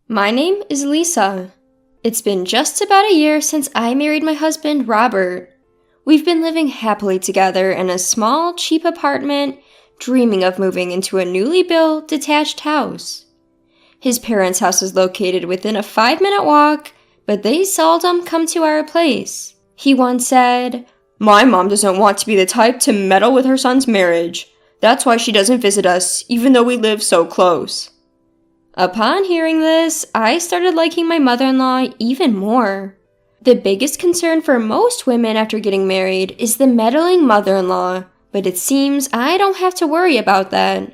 My name is Lisa. It's been just about a year since I married my husband, Robert. We've been living happily together in a small, cheap apartment, dreaming of moving into a newly built, detached house. His parents' house is located within a 5-minute walk, but they seldom come to our place. He once said, "My mom doesn't want to be the type to meddle with her son's marriage. That's why she doesn't visit us, even though we live so close." Upon hearing this, I started liking my mother-in-law even more. The biggest concern for most women after getting married is the meddling mother-in-law, but it seems I don't have to worry about that.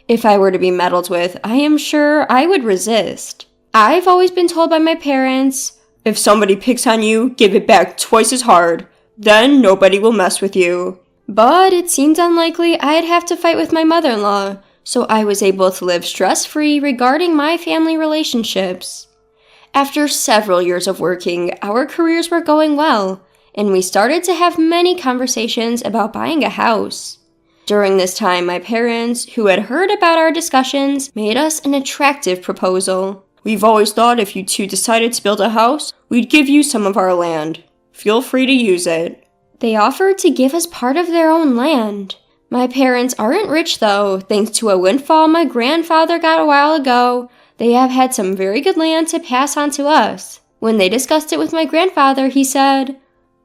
If I were to be meddled with, I am sure I would resist. I've always been told by my parents, "If somebody picks on you, give it back twice as hard. Then nobody will mess with you." But it seemed unlikely I'd have to fight with my mother-in-law, so I was able to live stress-free regarding my family relationships. After several years of working, our careers were going well, and we started to have many conversations about buying a house. During this time, my parents, who had heard about our discussions, made us an attractive proposal. "We've always thought if you two decided to build a house, we'd give you some of our land. Feel free to use it." They offered to give us part of their own land. My parents aren't rich though, thanks to a windfall my grandfather got a while ago. They have had some very good land to pass on to us. When they discussed it with my grandfather, he said,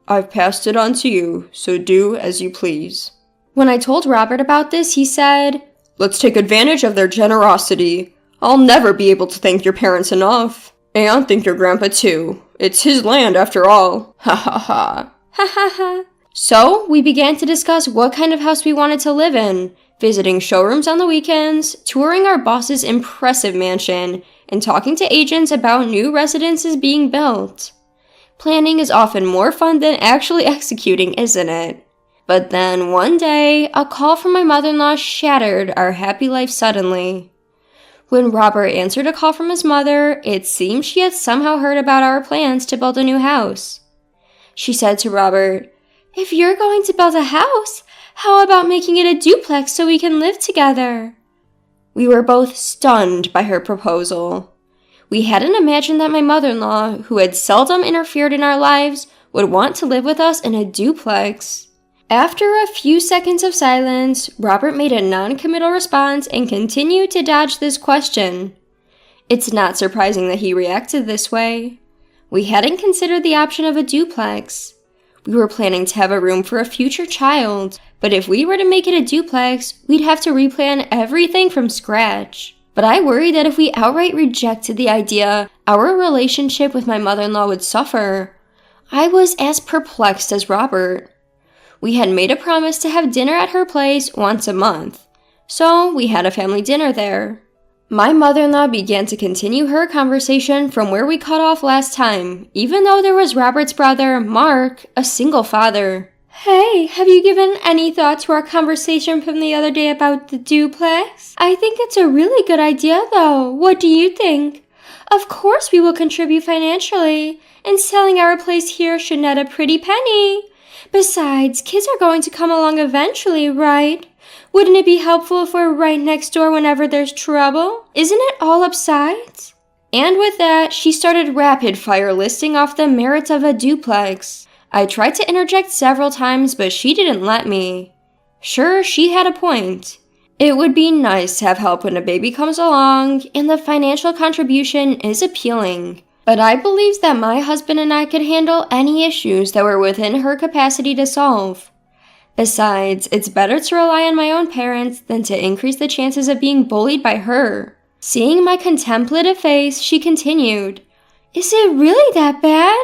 "I've passed it on to you, so do as you please." When I told Robert about this, he said, "Let's take advantage of their generosity. I'll never be able to thank your parents enough. And thank your grandpa too. It's his land after all. Ha ha ha." Ha ha ha. So, we began to discuss what kind of house we wanted to live in, visiting showrooms on the weekends, touring our boss's impressive mansion, and talking to agents about new residences being built. Planning is often more fun than actually executing, isn't it? But then, one day, a call from my mother-in-law shattered our happy life suddenly. When Robert answered a call from his mother, it seemed she had somehow heard about our plans to build a new house. She said to Robert, "If you're going to build a house, how about making it a duplex so we can live together?" We were both stunned by her proposal. We hadn't imagined that my mother-in-law, who had seldom interfered in our lives, would want to live with us in a duplex. After a few seconds of silence, Robert made a non-committal response and continued to dodge this question. It's not surprising that he reacted this way. We hadn't considered the option of a duplex. We were planning to have a room for a future child, but if we were to make it a duplex, we'd have to replan everything from scratch. But I worried that if we outright rejected the idea, our relationship with my mother-in-law would suffer. I was as perplexed as Robert. We had made a promise to have dinner at her place once a month, so we had a family dinner there. My mother-in-law began to continue her conversation from where we cut off last time, even though there was Robert's brother, Mark, a single father. "Hey, have you given any thought to our conversation from the other day about the duplex? I think it's a really good idea though. What do you think? Of course we will contribute financially, and selling our place here should net a pretty penny. Besides, kids are going to come along eventually, right? Wouldn't it be helpful if we're right next door whenever there's trouble? Isn't it all upsides?" And with that, she started rapid-fire listing off the merits of a duplex. I tried to interject several times, but she didn't let me. Sure, she had a point. It would be nice to have help when a baby comes along, and the financial contribution is appealing. But I believed that my husband and I could handle any issues that were within her capacity to solve. Besides, it's better to rely on my own parents than to increase the chances of being bullied by her. Seeing my contemplative face, she continued, "Is it really that bad?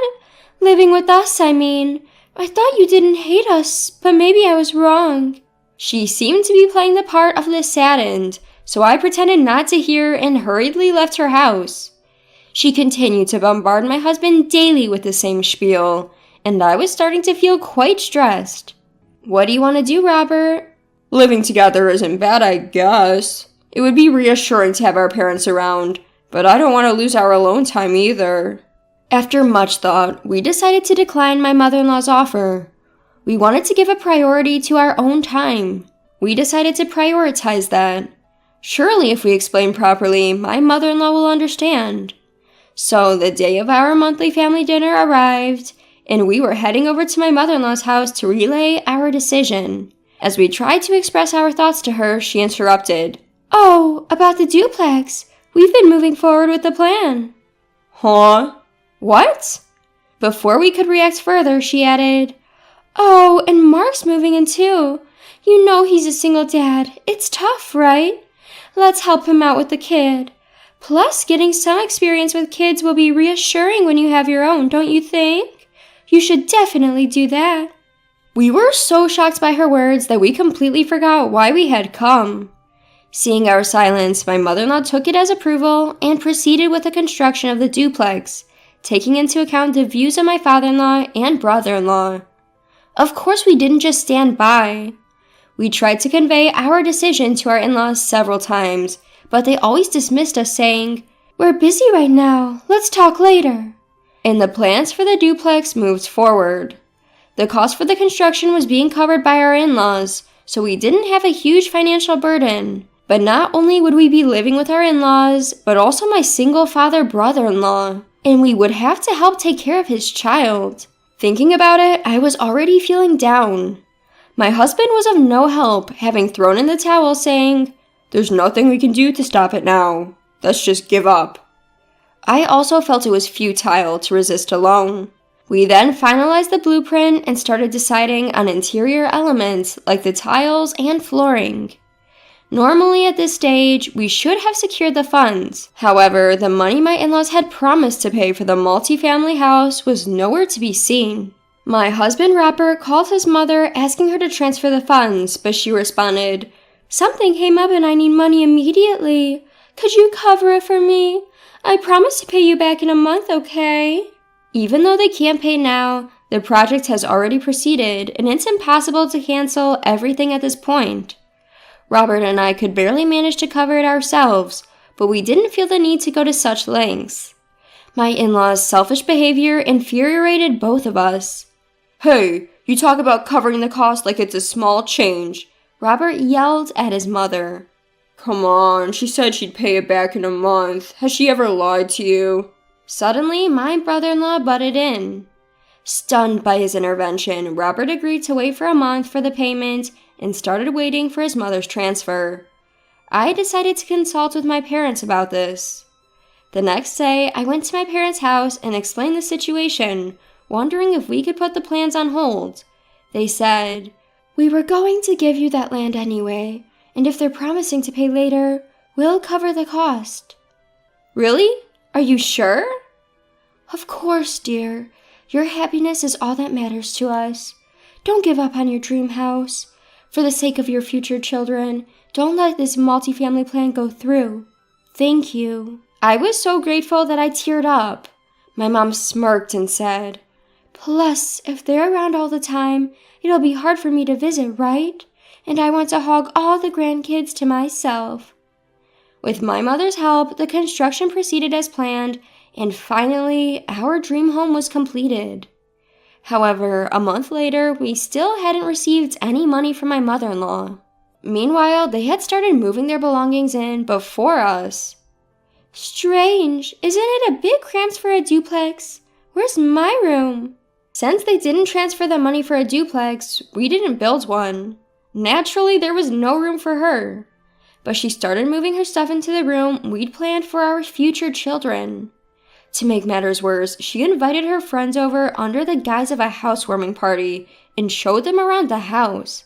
Living with us, I mean. I thought you didn't hate us, but maybe I was wrong." She seemed to be playing the part of the saddened, so I pretended not to hear and hurriedly left her house. She continued to bombard my husband daily with the same spiel, and I was starting to feel quite stressed. "What do you want to do, Robert?" "Living together isn't bad, I guess. It would be reassuring to have our parents around, but I don't want to lose our alone time either." After much thought, we decided to decline my mother-in-law's offer. We wanted to give a priority to our own time. We decided to prioritize that. Surely if we explain properly, my mother-in-law will understand. So the day of our monthly family dinner arrived, and we were heading over to my mother-in-law's house to relay our decision. As we tried to express our thoughts to her, she interrupted. "Oh, about the duplex. We've been moving forward with the plan." "Huh? What?" Before we could react further, she added, "Oh, and Mark's moving in too. You know he's a single dad. It's tough, right? Let's help him out with the kid. Plus, getting some experience with kids will be reassuring when you have your own, don't you think? You should definitely do that." We were so shocked by her words that we completely forgot why we had come. Seeing our silence, my mother-in-law took it as approval and proceeded with the construction of the duplex, taking into account the views of my father-in-law and brother-in-law. Of course, we didn't just stand by. We tried to convey our decision to our in-laws several times, but they always dismissed us saying, "We're busy right now, let's talk later." And the plans for the duplex moved forward. The cost for the construction was being covered by our in-laws, so we didn't have a huge financial burden. But not only would we be living with our in-laws, but also my single father brother-in-law, and we would have to help take care of his child. Thinking about it, I was already feeling down. My husband was of no help, having thrown in the towel saying, "There's nothing we can do to stop it now. Let's just give up." I also felt it was futile to resist alone. We then finalized the blueprint and started deciding on interior elements like the tiles and flooring. Normally at this stage, we should have secured the funds. However, the money my in-laws had promised to pay for the multifamily house was nowhere to be seen. My husband Robert called his mother asking her to transfer the funds, but she responded, "Something came up and I need money immediately. Could you cover it for me? I promise to pay you back in a month, okay?" Even though they can't pay now, the project has already proceeded, and it's impossible to cancel everything at this point. Robert and I could barely manage to cover it ourselves, but we didn't feel the need to go to such lengths. My in-laws' selfish behavior infuriated both of us. "Hey, you talk about covering the cost like it's a small change," Robert yelled at his mother. "Come on, she said she'd pay it back in a month. Has she ever lied to you?" Suddenly, my brother-in-law butted in. Stunned by his intervention, Robert agreed to wait for a month for the payment and started waiting for his mother's transfer. I decided to consult with my parents about this. The next day, I went to my parents' house and explained the situation, wondering if we could put the plans on hold. They said, "We were going to give you that land anyway, and if they're promising to pay later, we'll cover the cost." "Really? Are you sure?" "Of course, dear. Your happiness is all that matters to us. Don't give up on your dream house. For the sake of your future children, don't let this multifamily plan go through. Thank you." I was so grateful that I teared up. My mom smirked and said, "Plus, if they're around all the time, it'll be hard for me to visit, right? And I want to hog all the grandkids to myself." With my mother's help, the construction proceeded as planned, and finally, our dream home was completed. However, a month later, we still hadn't received any money from my mother-in-law. Meanwhile, they had started moving their belongings in before us. "Strange, isn't it a bit cramped for a duplex? Where's my room?" Since they didn't transfer the money for a duplex, we didn't build one. Naturally, there was no room for her. But she started moving her stuff into the room we'd planned for our future children. To make matters worse, she invited her friends over under the guise of a housewarming party and showed them around the house.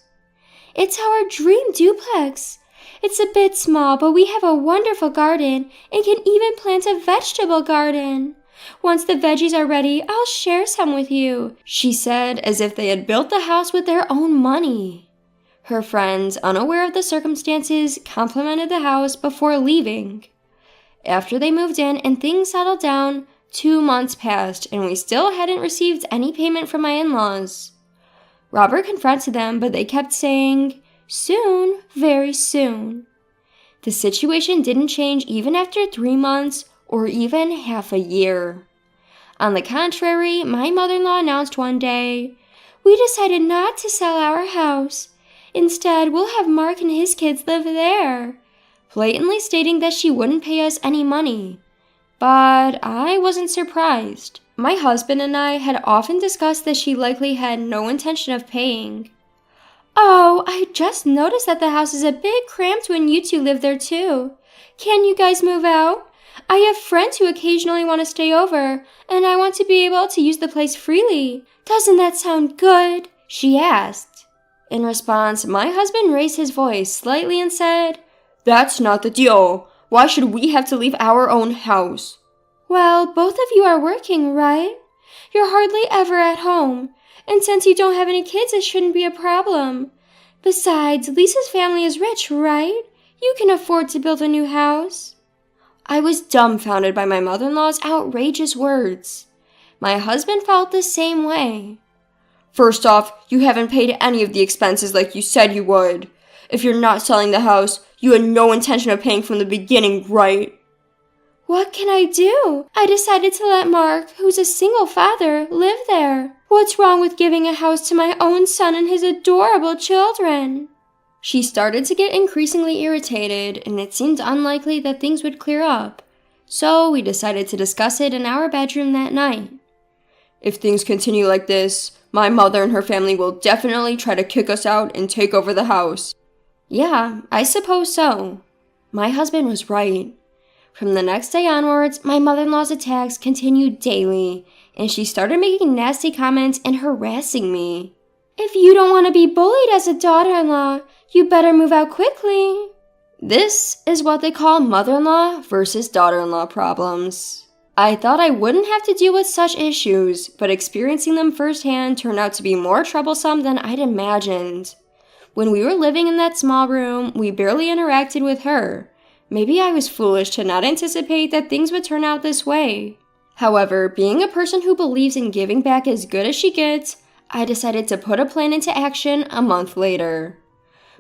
"It's our dream duplex. It's a bit small, but we have a wonderful garden and can even plant a vegetable garden. Once the veggies are ready, I'll share some with you," she said, as if they had built the house with their own money. Her friends, unaware of the circumstances, complimented the house before leaving. After they moved in and things settled down, 2 months passed and we still hadn't received any payment from my in-laws. Robert confronted them, but they kept saying, "Soon, very soon." The situation didn't change even after 3 months or even half a year. On the contrary, my mother-in-law announced one day, "We decided not to sell our house. Instead, we'll have Mark and his kids live there," blatantly stating that she wouldn't pay us any money. But I wasn't surprised. My husband and I had often discussed that she likely had no intention of paying. "Oh, I just noticed that the house is a bit cramped when you two live there too. Can you guys move out? I have friends who occasionally want to stay over, and I want to be able to use the place freely. Doesn't that sound good?" she asked. In response, my husband raised his voice slightly and said, "That's not the deal. Why should we have to leave our own house?" "Well, both of you are working, right? You're hardly ever at home, and since you don't have any kids, it shouldn't be a problem. Besides, Lisa's family is rich, right? You can afford to build a new house." I was dumbfounded by my mother-in-law's outrageous words. My husband felt the same way. "First off, you haven't paid any of the expenses like you said you would. If you're not selling the house, you had no intention of paying from the beginning, right?" "What can I do? I decided to let Mark, who's a single father, live there. What's wrong with giving a house to my own son and his adorable children?" She started to get increasingly irritated, and it seemed unlikely that things would clear up. So we decided to discuss it in our bedroom that night. "If things continue like this, my mother and her family will definitely try to kick us out and take over the house." Yeah, I suppose so. My husband was right. From the next day onwards, my mother-in-law's attacks continued daily, and she started making nasty comments and harassing me. "If you don't want to be bullied as a daughter-in-law, you better move out quickly." This is what they call mother-in-law versus daughter-in-law problems. I thought I wouldn't have to deal with such issues, but experiencing them firsthand turned out to be more troublesome than I'd imagined. When we were living in that small room, we barely interacted with her. Maybe I was foolish to not anticipate that things would turn out this way. However, being a person who believes in giving back as good as she gets, I decided to put a plan into action a month later.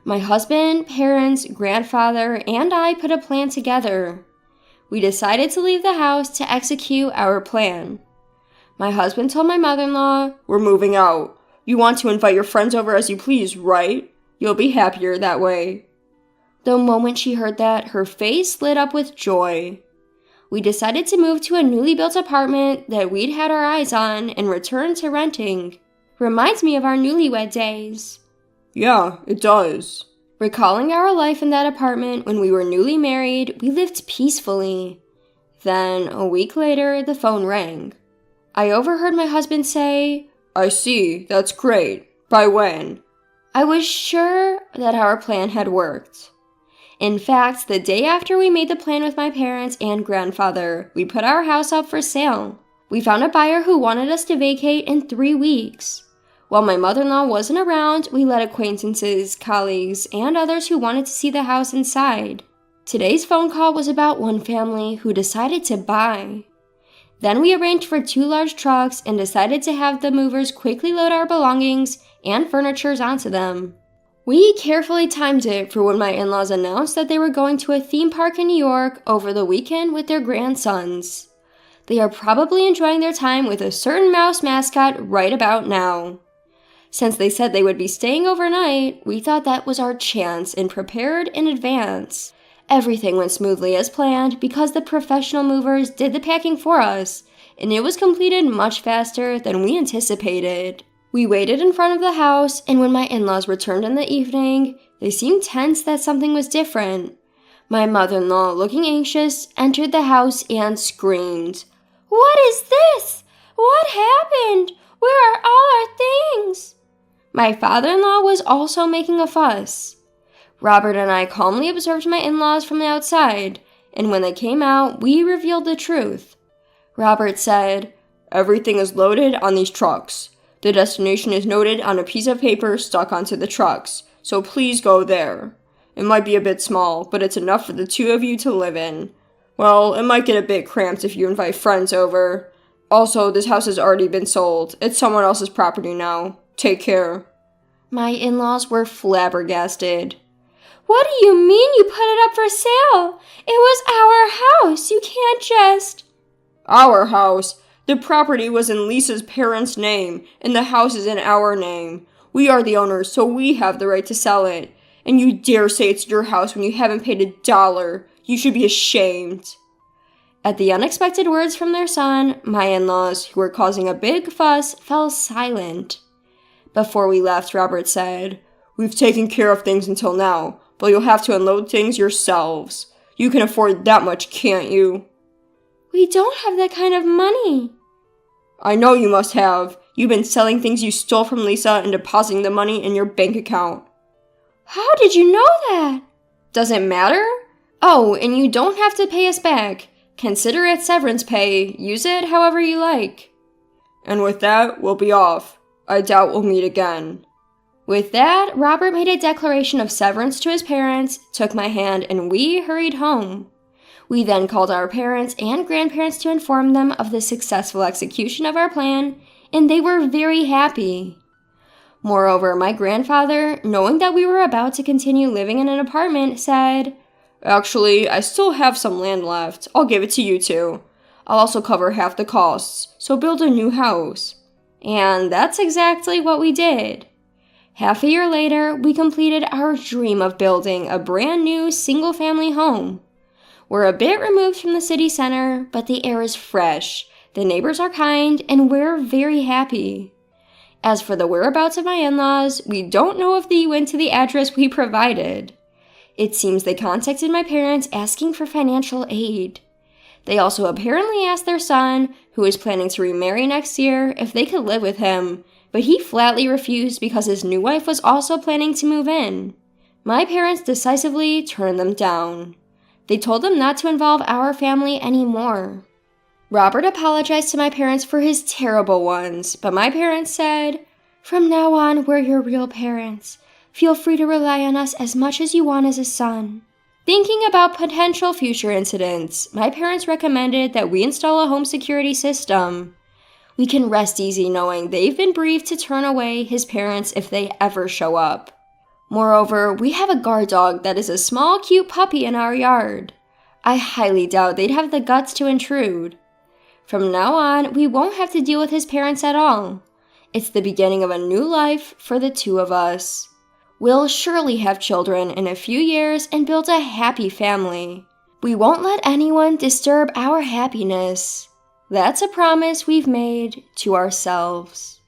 My husband, parents, grandfather, and I put a plan together. We decided to leave the house to execute our plan. My husband told my mother-in-law, "We're moving out. You want to invite your friends over as you please, right? You'll be happier that way." The moment she heard that, her face lit up with joy. We decided to move to a newly built apartment that we'd had our eyes on and return to renting. Reminds me of our newlywed days. Yeah, it does. Recalling our life in that apartment when we were newly married, we lived peacefully. Then, a week later, the phone rang. I overheard my husband say, "I see, that's great. By when?" I was sure that our plan had worked. In fact, the day after we made the plan with my parents and grandfather, we put our house up for sale. We found a buyer who wanted us to vacate in 3 weeks. While my mother-in-law wasn't around, we let acquaintances, colleagues, and others who wanted to see the house inside. Today's phone call was about one family who decided to buy. Then we arranged for 2 large trucks and decided to have the movers quickly load our belongings and furnitures onto them. We carefully timed it for when my in-laws announced that they were going to a theme park in New York over the weekend with their grandsons. They are probably enjoying their time with a certain mouse mascot right about now. Since they said they would be staying overnight, we thought that was our chance and prepared in advance. Everything went smoothly as planned because the professional movers did the packing for us, and it was completed much faster than we anticipated. We waited in front of the house, and when my in-laws returned in the evening, they seemed tense that something was different. My mother-in-law, looking anxious, entered the house and screamed, "What is this? What happened? Where are all our things?" My father-in-law was also making a fuss. Robert and I calmly observed my in-laws from the outside, and when they came out, we revealed the truth. Robert said, "Everything is loaded on these trucks. The destination is noted on a piece of paper stuck onto the trucks, so please go there. It might be a bit small, but it's enough for the 2 of you to live in. Well, it might get a bit cramped if you invite friends over. Also, this house has already been sold. It's someone else's property now. Take care." My in-laws were flabbergasted. "What do you mean you put it up for sale? It was our house. You can't just—" "Our house? The property was in Lisa's parents' name, and the house is in our name. We are the owners, so we have the right to sell it. And you dare say it's your house when you haven't paid $1. You should be ashamed." At the unexpected words from their son, my in-laws, who were causing a big fuss, fell silent. Before we left, Robert said, "We've taken care of things until now, but you'll have to unload things yourselves. You can afford that much, can't you?" "We don't have that kind of money." "I know you must have. You've been selling things you stole from Lisa and depositing the money in your bank account." "How did you know that?" "Does it matter? Oh, and you don't have to pay us back. Consider it severance pay. Use it however you like." And with that, we'll be off. I doubt we'll meet again. With that, Robert made a declaration of severance to his parents, took my hand, and we hurried home. We then called our parents and grandparents to inform them of the successful execution of our plan, and they were very happy. Moreover, my grandfather, knowing that we were about to continue living in an apartment, said, "Actually, I still have some land left. I'll give it to you two. I'll also cover half the costs, so build a new house." And that's exactly what we did. Half a year later, we completed our dream of building a brand new single-family home. We're a bit removed from the city center, but the air is fresh, the neighbors are kind, and we're very happy. As for the whereabouts of my in-laws, we don't know if they went to the address we provided. It seems they contacted my parents asking for financial aid. They also apparently asked their son, who is planning to remarry next year, if they could live with him, but he flatly refused because his new wife was also planning to move in. My parents decisively turned them down. They told them not to involve our family anymore. Robert apologized to my parents for his terrible ones, but my parents said, "From now on, we're your real parents. Feel free to rely on us as much as you want as a son." Thinking about potential future incidents, my parents recommended that we install a home security system. We can rest easy knowing they've been briefed to turn away his parents if they ever show up. Moreover, we have a guard dog that is a small, cute puppy in our yard. I highly doubt they'd have the guts to intrude. From now on, we won't have to deal with his parents at all. It's the beginning of a new life for the two of us. We'll surely have children in a few years and build a happy family. We won't let anyone disturb our happiness. That's a promise we've made to ourselves.